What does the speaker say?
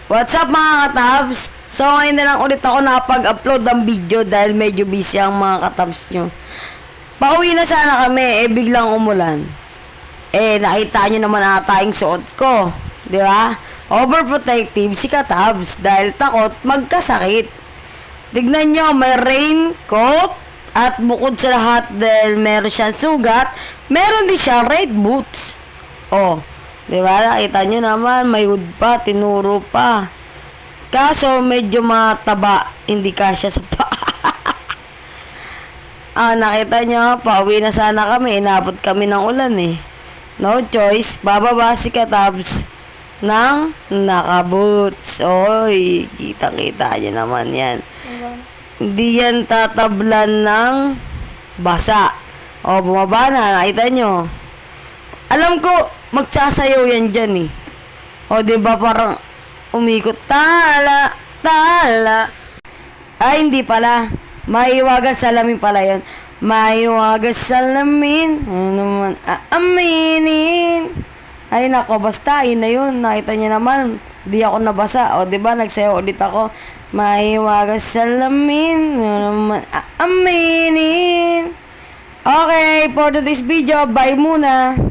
What's up mga katabs? So ngayon na lang ulit ako nakapag-upload ng video dahil medyo busy ang mga katabs nyo. Pauwi na sana kami, biglang umulan. Nakita nyo naman ata yung suot ko. Di ba? Overprotective si katabs dahil takot magkasakit. Tignan nyo, may raincoat at bukod sa lahat dahil meron siyang sugat, meron din siyang red boots. Di ba? Nakita nyo naman, may hood pa, tinuro pa. Kaso, medyo mataba, hindi kasya sa paa. Nakita nyo, pauwi na sana kami, inabot kami ng ulan eh. No choice, bababa si katabs ng nakaboots. Oy, kita-kita nyo naman yan. Hindi yan tatablan ng basa. Bumaba na, nakita nyo. Alam ko, magsasayaw yan dyan eh. Diba parang umikot. Tala, tala. Hindi pala. Maiwagas salamin pala yun. Maiwagas salamin. Ano naman, aaminin. Ay nako, basta, yun na yun. Nakita niya naman, di ako nabasa. Diba, nagsayaw ulit ako. Maiwagas salamin. Ano naman, aaminin. Okay, for today's video, bye muna.